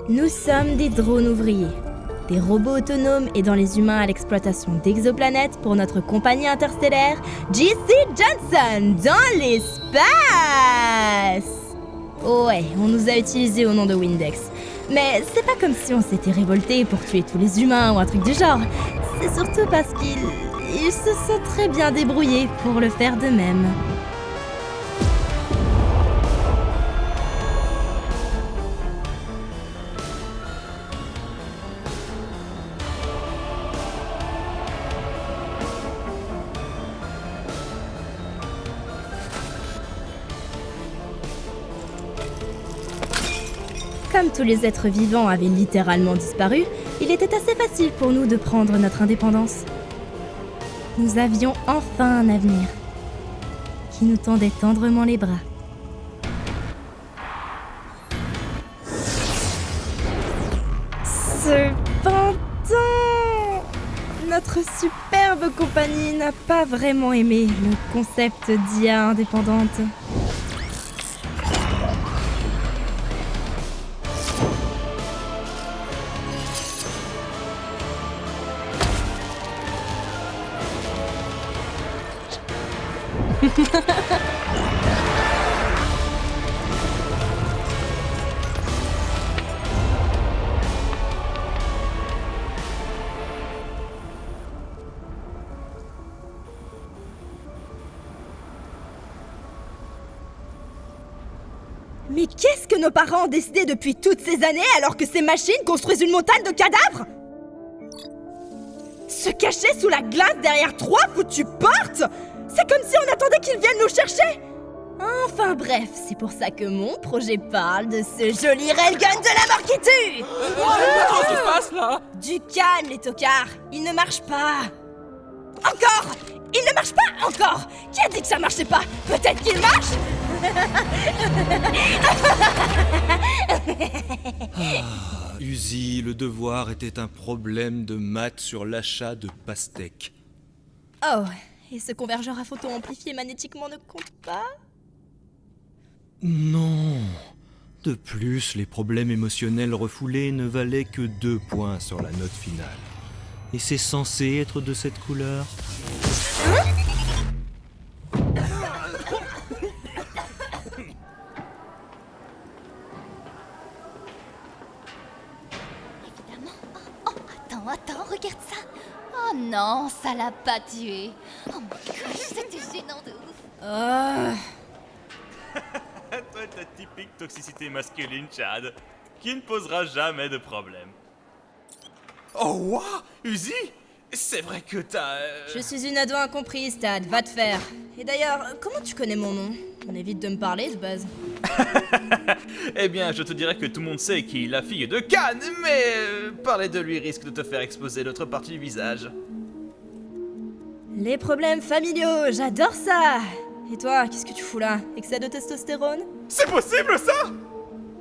Nous sommes des drones ouvriers, des robots autonomes aidant les humains à l'exploitation d'exoplanètes pour notre compagnie interstellaire JC Johnson dans l'espace. Ouais, on nous a utilisés au nom de Windex. Mais c'est pas comme si on s'était révolté pour tuer tous les humains ou un truc du genre. C'est surtout parce qu'ils se sont très bien débrouillés pour le faire d'eux-mêmes. Comme tous les êtres vivants avaient littéralement disparu, il était assez facile pour nous de prendre notre indépendance. Nous avions enfin un avenir qui nous tendait tendrement les bras. Cependant, notre superbe compagnie n'a pas vraiment aimé le concept d'IA indépendante. Mais qu'est-ce que nos parents ont décidé depuis toutes ces années alors que ces machines construisent une montagne de cadavres? Se cacher sous la glace derrière 3 foutues portes? C'est comme si on attendait qu'ils viennent nous chercher! Enfin bref, c'est pour ça que mon projet parle de ce joli railgun de la mort qui tue! Qu'est-ce qui se passe là? Du calme les tocards, il ne marche pas! Encore! Il ne marche pas encore! Qui a dit que ça marchait pas? Peut-être qu'il marche! Uzi, le devoir était un problème de maths sur l'achat de pastèques. Oh, et ce convergeur à photon amplifié magnétiquement ne compte pas? Non. De plus, les problèmes émotionnels refoulés ne valaient que 2 points sur la note finale. Et c'est censé être de cette couleur. Attends, regarde ça. Oh non, ça l'a pas tué. Oh my gosh, c'était gênant de ouf. Toi, ta typique toxicité masculine, Chad, qui ne posera jamais de problème. Oh, waouh, Uzi, c'est vrai que t'as... Je suis une ado incomprise, Tad, va te faire. Et d'ailleurs, comment tu connais mon nom? On évite de me parler de base. Eh bien, je te dirais que tout le monde sait qui est la fille de Khan, mais parler de lui risque de te faire exposer l'autre partie du visage. Les problèmes familiaux, j'adore ça. Et toi, qu'est-ce que tu fous là? Excès de testostérone? C'est possible, ça?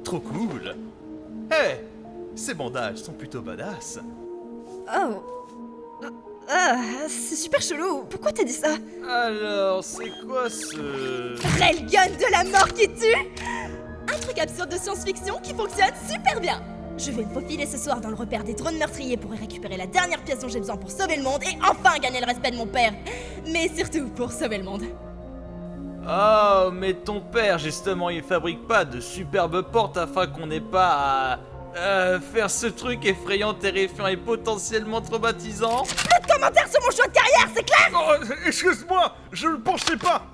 Trop cool. Eh, ces bandages sont plutôt badass. Oh. C'est super chelou. Pourquoi t'as dit ça? Alors, c'est quoi ce... Railgun de la mort qui tue? Un truc absurde de science-fiction qui fonctionne super bien. Je vais me faufiler ce soir dans le repère des drones meurtriers pour y récupérer la dernière pièce dont j'ai besoin pour sauver le monde et enfin gagner le respect de mon père. Mais surtout pour sauver le monde. Oh, mais ton père, justement, il fabrique pas de superbes portes afin qu'on n'ait pas à faire ce truc effrayant, terrifiant et potentiellement traumatisant. Pas de commentaires sur mon choix de carrière, c'est clair? Oh, excuse-moi, je ne pensais pas.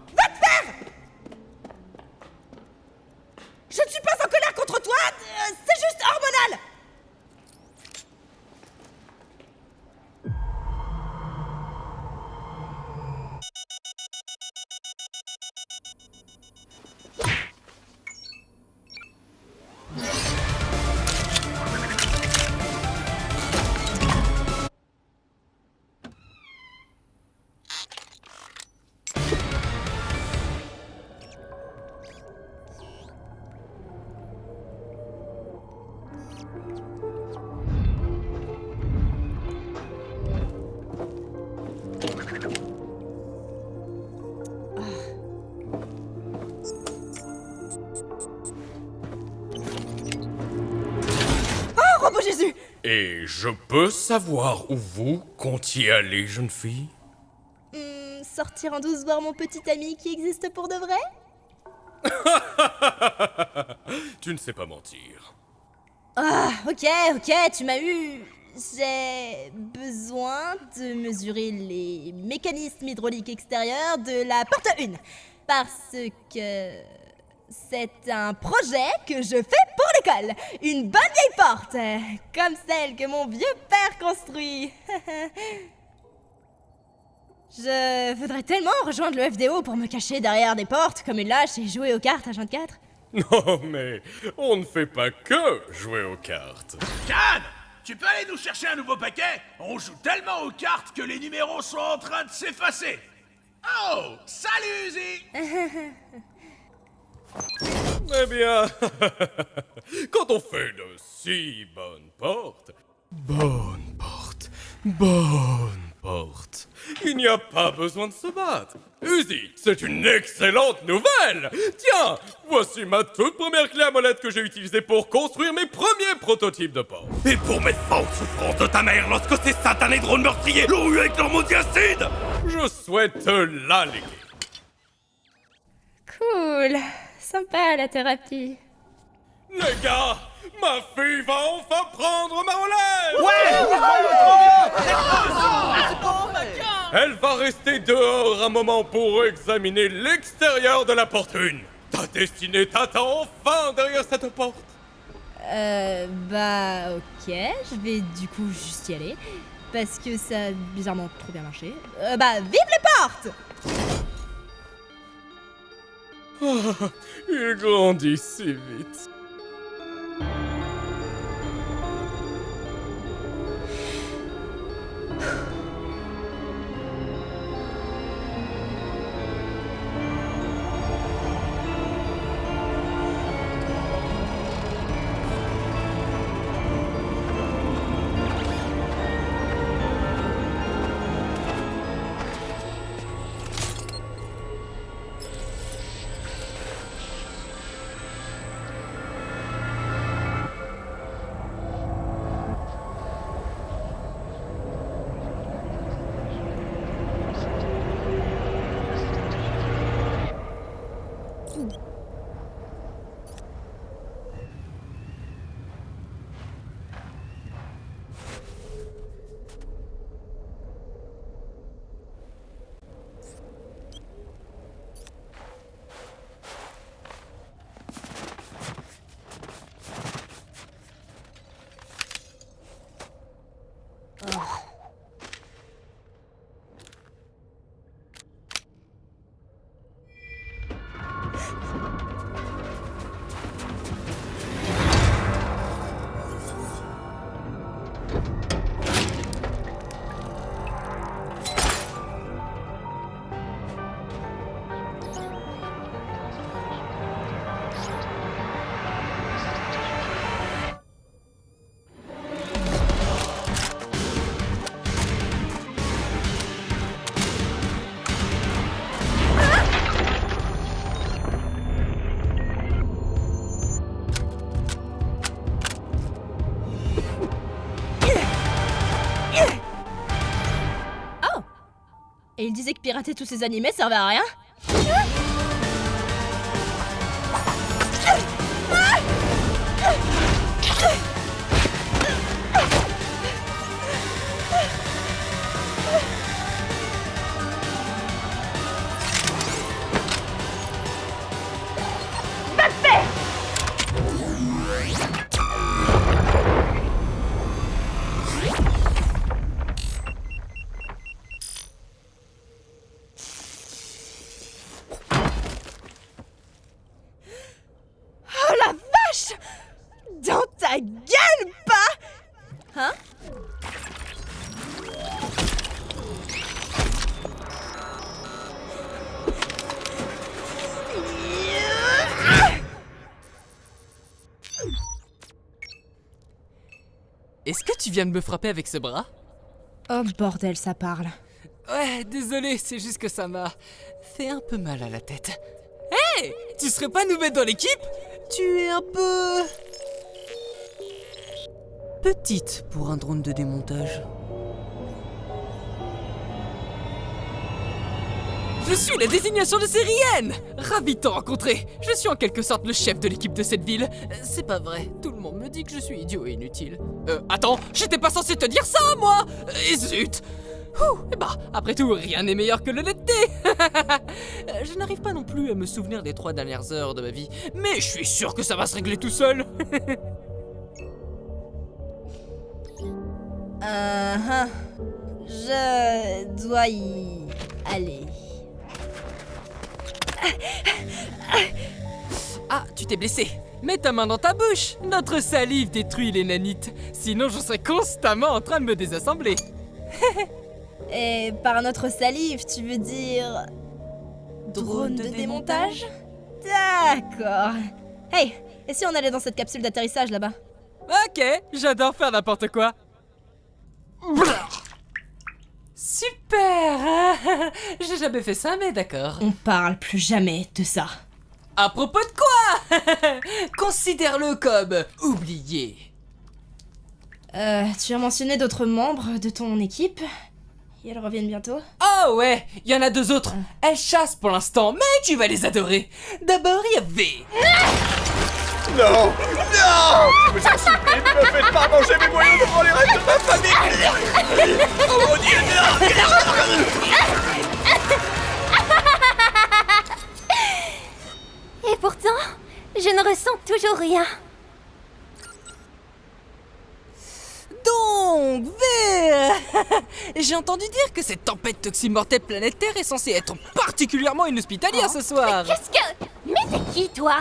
Je ne suis pas en colère contre toi, c'est juste hormonal. Jésus! Et je peux savoir où vous comptiez aller, jeune fille? Sortir en douce voir mon petit ami qui existe pour de vrai? Tu ne sais pas mentir. Ah, ok, tu m'as eu. J'ai besoin de mesurer les mécanismes hydrauliques extérieurs de la porte 1. Parce que c'est un projet que je fais pour l'école. Une bonne vieille porte, comme celle que mon vieux père construit. Je voudrais tellement rejoindre le FDO pour me cacher derrière des portes comme une lâche et jouer aux cartes à 24. Non, mais on ne fait pas que jouer aux cartes. Can, tu peux aller nous chercher un nouveau paquet? On joue tellement aux cartes que les numéros sont en train de s'effacer. Oh, salut Uzi. Eh bien, quand on fait de si bonnes portes, il n'y a pas besoin de se battre. Uzi, c'est une excellente nouvelle. Tiens, voici ma toute première clé à molette que j'ai utilisée pour construire mes premiers prototypes de portes. Et pour mettre fin aux souffrances de ta mère lorsque ces satanés drones meurtriers l'ont eu avec leur maudit acide, je souhaite te la léguer. Cool, sympa la thérapie. Les gars, ma fille va enfin prendre ma relève. Elle va rester dehors un moment pour examiner l'extérieur de la porte 1. Ta destinée t'attend enfin derrière cette porte. Bah ok, je vais du coup juste y aller. Parce que ça a bizarrement trop bien marché. Bah vive les portes! Il grandit si vite. Et il disait que pirater tous ces animés servait à rien? Oh la vache! Dans ta gueule, pas! Hein? Est-ce que tu viens de me frapper avec ce bras? Oh bordel, ça parle. Ouais, désolé, c'est juste que ça m'a fait un peu mal à la tête. Hey! Tu serais pas nous mettre dans l'équipe? Tu es un peu... petite pour un drone de démontage. Je suis la désignation de série N! Ravi de te rencontrer! Je suis en quelque sorte le chef de l'équipe de cette ville. C'est pas vrai, tout le monde me dit que je suis idiot et inutile. Attends, j'étais pas censé te dire ça, moi! Et zut! Et bah, après tout, rien n'est meilleur que l'honnêteté! Je n'arrive pas non plus à me souvenir des 3 dernières heures de ma vie, mais je suis sûr que ça va se régler tout seul! Je dois y aller. Ah, tu t'es blessé. Mets ta main dans ta bouche. Notre salive détruit les nanites. Sinon, je serais constamment en train de me désassembler. Et par notre salive, tu veux dire... drone de démontage? D'accord. Hey, et si on allait dans cette capsule d'atterrissage là-bas? Ok, j'adore faire n'importe quoi. Super. J'ai jamais fait ça, mais d'accord. On parle plus jamais de ça. À propos de quoi? Considère-le comme oublié. Tu as mentionné d'autres membres de ton équipe? Et elles reviennent bientôt? Oh ouais, il y en a 2 autres. Elles chassent pour l'instant, mais tu vas les adorer. D'abord, il y a V. Non! Non! Je vous en supplie, ne me faites pas manger mes moyens devant les restes de ma famille! Oh mon Dieu, Et pourtant, je ne ressens toujours rien. Donc, V. J'ai entendu dire que cette tempête toximortelle planétaire est censée être particulièrement inhospitalière ce soir. Qu'est-ce que... Mais t'es qui, toi?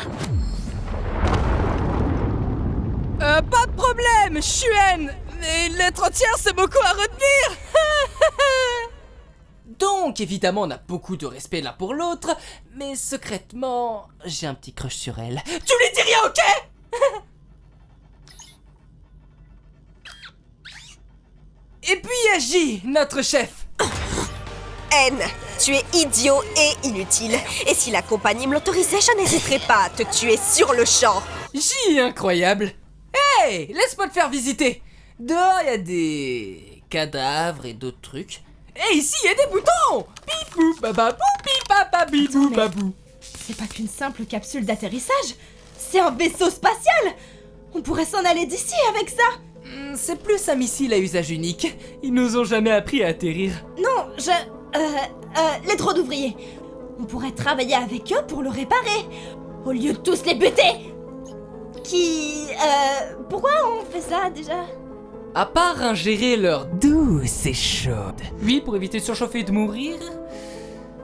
Pas de problème, je suis N. Mais l'être entière, c'est beaucoup à retenir. Donc, évidemment, on a beaucoup de respect l'un pour l'autre, mais secrètement, j'ai un petit crush sur elle. Tu lui dis rien, ok? Et puis il y a J, notre chef. N, tu es idiot et inutile. Et si la compagnie me l'autorisait, je n'hésiterais pas à te tuer sur le champ. J, incroyable. Hey, laisse-moi te faire visiter. Dehors, il y a des cadavres et d'autres trucs. Et ici, il y a des boutons. Pipou, bababou, pipapa, bibou, mais- babou. C'est pas qu'une simple capsule d'atterrissage, c'est un vaisseau spatial! On pourrait s'en aller d'ici avec ça! C'est plus un missile à usage unique. Ils nous ont jamais appris à atterrir. Non, les drones d'ouvriers. On pourrait travailler avec eux pour le réparer, au lieu de tous les buter! Pourquoi on fait ça déjà? À part ingérer leur douce et chaude. Oui, pour éviter de surchauffer et de mourir.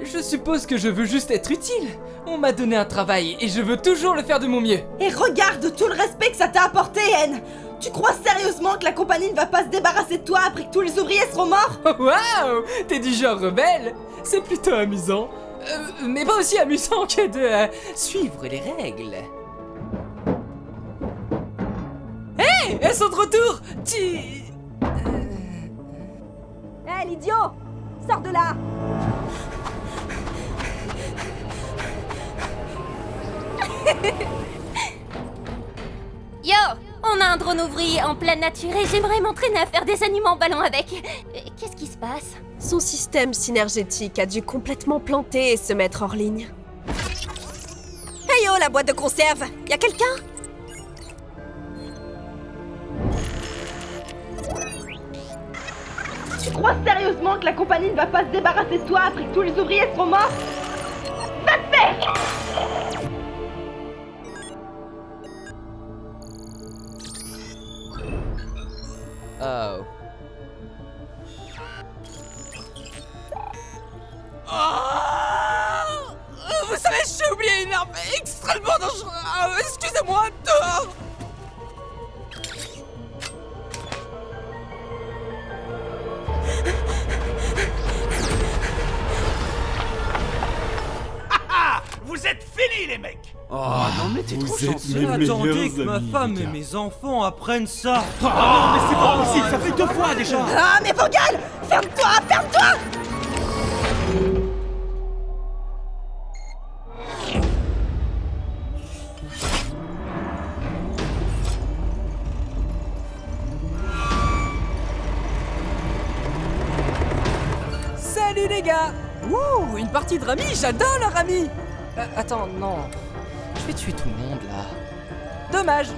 Je suppose que je veux juste être utile. On m'a donné un travail et je veux toujours le faire de mon mieux. Et regarde tout le respect que ça t'a apporté, N! Tu crois sérieusement que la compagnie ne va pas se débarrasser de toi après que tous les ouvriers seront morts? Waouh, t'es du genre rebelle. C'est plutôt amusant. Mais pas aussi amusant que de suivre les règles. Hey, elles sont de retour. Hé, l'idiot! Sors de là! Yo, on a un drone ouvrier en pleine nature et j'aimerais m'entraîner à faire des animaux en ballon avec. Qu'est-ce qui se passe? Son système synergétique a dû complètement planter et se mettre hors ligne. Hey yo, la boîte de conserve! Y'a quelqu'un? Tu crois sérieusement que la compagnie ne va pas se débarrasser de toi après que tous les ouvriers seront morts? Va te faire! Oh. Vous savez, j'ai oublié une arme extrêmement dangereuse. Excusez-moi, dehors. Ah, vous êtes finis, les mecs! Oh non mais t'es trop chanceux. Attendez que ma femme et mes enfants apprennent ça. Oh non mais c'est pas possible, ça fait 2 fois déjà. Ah, mais vos gueules! Ferme-toi! Ferme-toi! gars! Ouh, une partie de Rami, j'adore le Rami! Attends, non. Je vais tuer tout le monde, là. Dommage!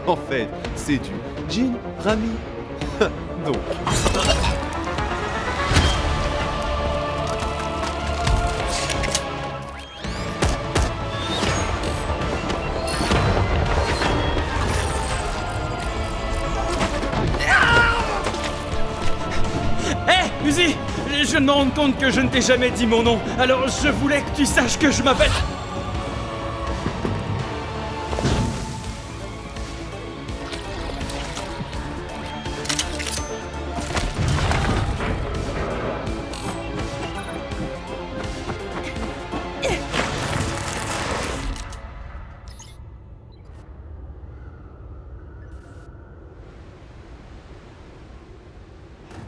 En fait, c'est du Jin Rami. Donc. Hé, Uzi, je viens de me rendre compte que je ne t'ai jamais dit mon nom, alors je voulais que tu saches que je m'appelle...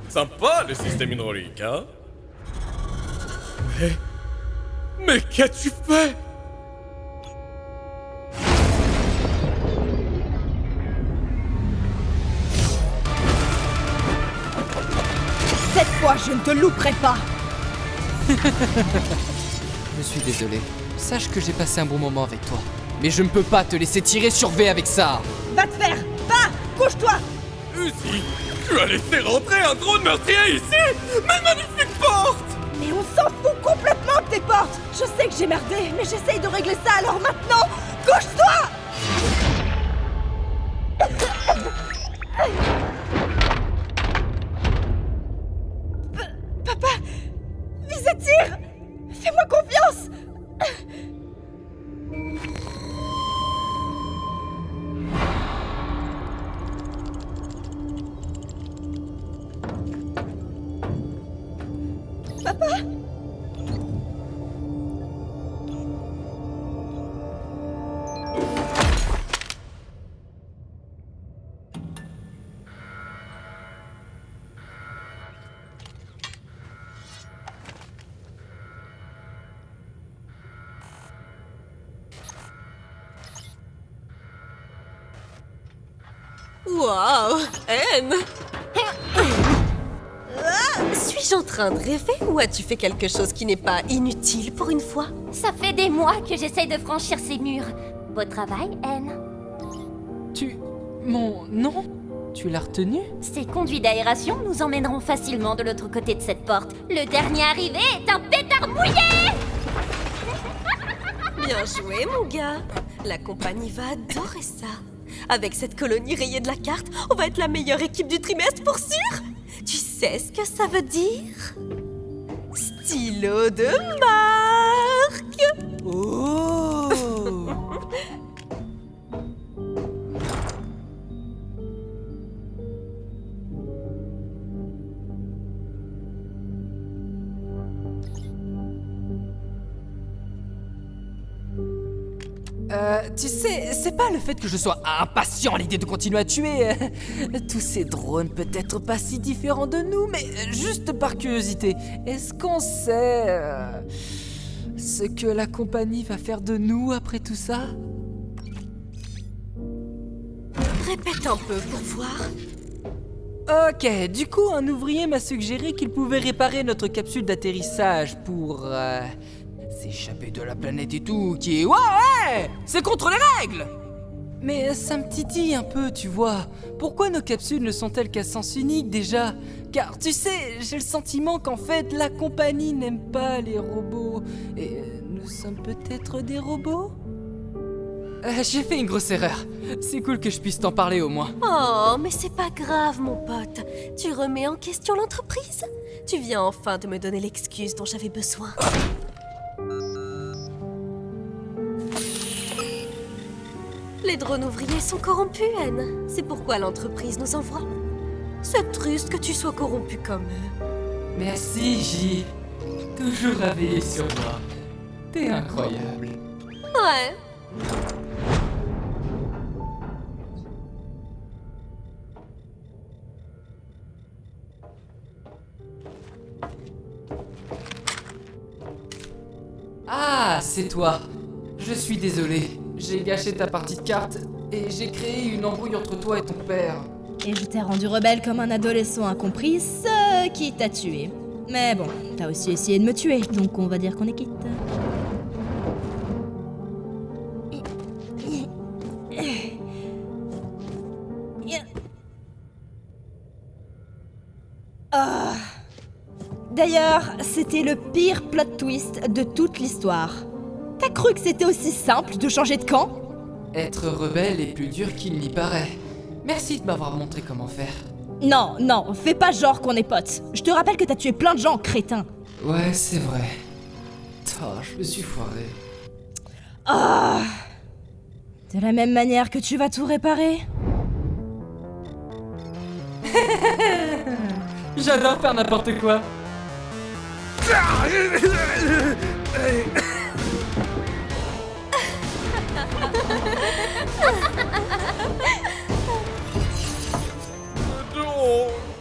Sympa le système hydraulique, hein? Mais qu'as-tu fait? Cette fois, je ne te louperai pas. Je suis désolé. Sache que j'ai passé un bon moment avec toi. Mais je ne peux pas te laisser tirer sur V avec ça. Va te faire. Va, couche-toi. Uzi, tu as laissé rentrer un drone meurtrier ici? Mais magnifique porte! Mais on s'en fout complètement de tes portes. Je sais que j'ai merdé, mais j'essaye de régler ça, alors maintenant, couche-toi. Papa, vise et tire. Fais-moi confiance. Papa? Waouh, Anne! Suis-je en train de rêver ou as-tu fait quelque chose qui n'est pas inutile pour une fois? Ça fait des mois que j'essaye de franchir ces murs. Beau travail, Anne. Mon nom? Tu l'as retenu? Ces conduits d'aération nous emmèneront facilement de l'autre côté de cette porte. Le dernier arrivé est un pétard mouillé! Bien joué, mon gars. La compagnie va adorer ça. Avec cette colonie rayée de la carte, on va être la meilleure équipe du trimestre pour sûr. Tu sais ce que ça veut dire? Stylo de marque. Oh! Tu sais, c'est pas le fait que je sois impatient à l'idée de continuer à tuer tous ces drones peut-être pas si différents de nous, mais juste par curiosité, est-ce qu'on sait ce que la compagnie va faire de nous après tout ça? Répète un peu pour voir. Ok, du coup, un ouvrier m'a suggéré qu'il pouvait réparer notre capsule d'atterrissage pour s'échapper de la planète et tout, qui est... Ouais! C'est contre les règles! Mais ça me titille un peu, tu vois. Pourquoi nos capsules ne sont-elles qu'à sens unique déjà? Car tu sais, j'ai le sentiment qu'en fait, la compagnie n'aime pas les robots. Et nous sommes peut-être des robots? J'ai fait une grosse erreur. C'est cool que je puisse t'en parler au moins. Oh, mais c'est pas grave, mon pote. Tu remets en question l'entreprise? Tu viens enfin de me donner l'excuse dont j'avais besoin. Les drones ouvriers sont corrompus, Anne. C'est pourquoi l'entreprise nous envoie. C'est triste que tu sois corrompu comme eux. Merci, J. Toujours réveillé sur moi. T'es incroyable. Ouais. c'est toi. Je suis désolé. J'ai gâché ta partie de cartes et j'ai créé une embrouille entre toi et ton père. Et je t'ai rendu rebelle comme un adolescent incompris, ce qui t'a tué. Mais bon, t'as aussi essayé de me tuer, donc on va dire qu'on est quitte. Ah. D'ailleurs, c'était le pire plot twist de toute l'histoire. T'as cru que c'était aussi simple de changer de camp? Être rebelle est plus dur qu'il n'y paraît. Merci de m'avoir montré comment faire. Non, non, fais pas genre qu'on est potes. Je te rappelle que t'as tué plein de gens, crétin. Ouais, c'est vrai. Oh, je me suis foiré. Ah. De la même manière que tu vas tout réparer? J'adore faire n'importe quoi.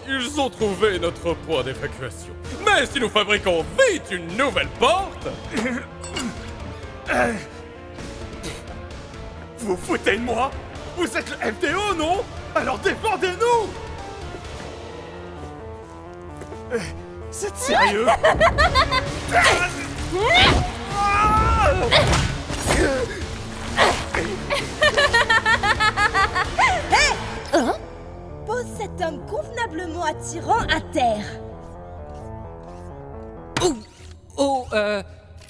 Ils ont trouvé notre point d'évacuation. Mais si nous fabriquons vite une nouvelle porte... Vous foutez de moi? Vous êtes le FDO, non? Alors défendez-nous! C'est sérieux? Pose cet homme convenablement attirant à terre.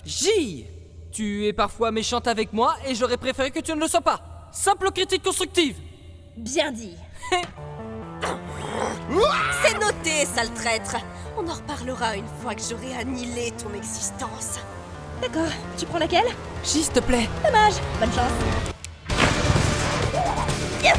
J. Tu es parfois méchante avec moi et j'aurais préféré que tu ne le sois pas. Simple critique constructive. Bien dit. C'est noté, sale traître. On en reparlera une fois que j'aurai annihilé ton existence. D'accord, tu prends laquelle? J, s'il te plaît. Dommage, bonne chance. Yep.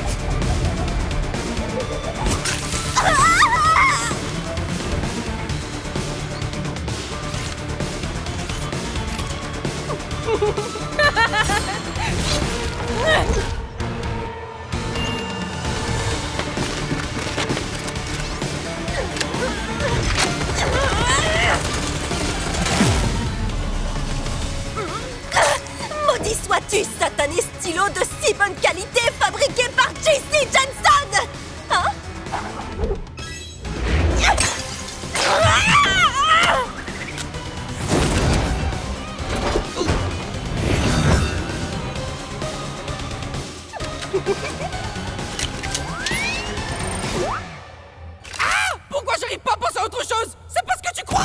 Maudit sois-tu, satané stylo de si bonne qualité fabriqué par JC Jensen! Hein? Pourquoi j'arrive pas à penser à autre chose? C'est parce que tu crois!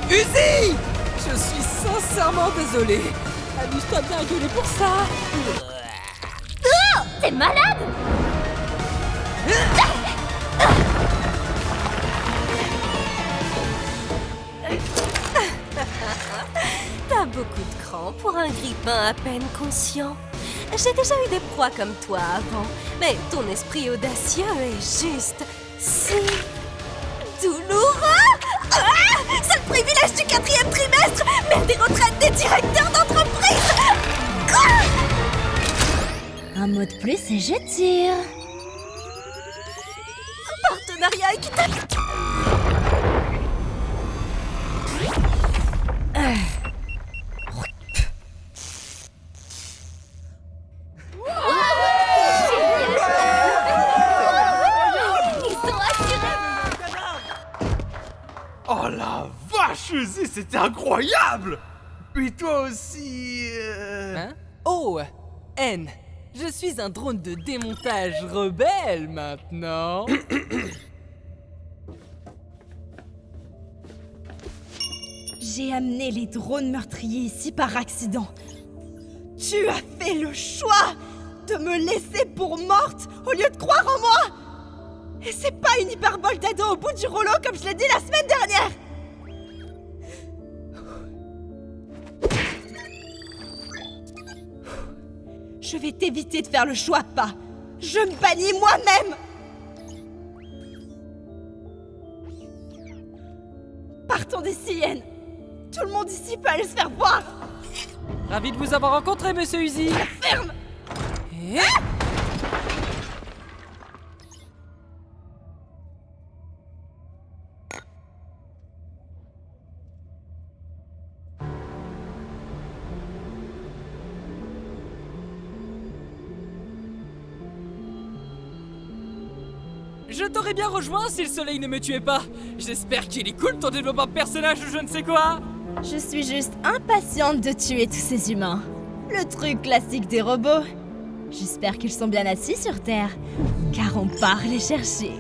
Uzi! Je suis sincèrement désolé. Amuse-toi bien à gueuler pour ça. T'es malade? T'as beaucoup de cran pour un grippin à peine conscient. J'ai déjà eu des proies comme toi avant, mais ton esprit audacieux est juste si douloureux. C'est le privilège du 4e trimestre, mais des retraites des directeurs d'entreprise. Un mot de plus et je tire. Partenariat équitable. Oh la vache, Uzi, c'était incroyable! Puis toi aussi... Hein? Oh, N. Je suis un drone de démontage rebelle maintenant. J'ai amené les drones meurtriers ici par accident. Tu as fait le choix de me laisser pour morte au lieu de croire en moi. Et c'est pas une hyperbole d'ado au bout du rouleau comme je l'ai dit la semaine dernière. Je vais t'éviter de faire le choix pas. Je me bannis moi-même. Partons d'ici, Yen. Tout le monde ici peut aller se faire voir. Ravi de vous avoir rencontré, monsieur Uzi. Ferme. Je t'aurais bien rejoint si le soleil ne me tuait pas. J'espère qu'il est cool ton développement de personnage ou je ne sais quoi. Je suis juste impatiente de tuer tous ces humains. Le truc classique des robots. J'espère qu'ils sont bien assis sur Terre, car on part les chercher.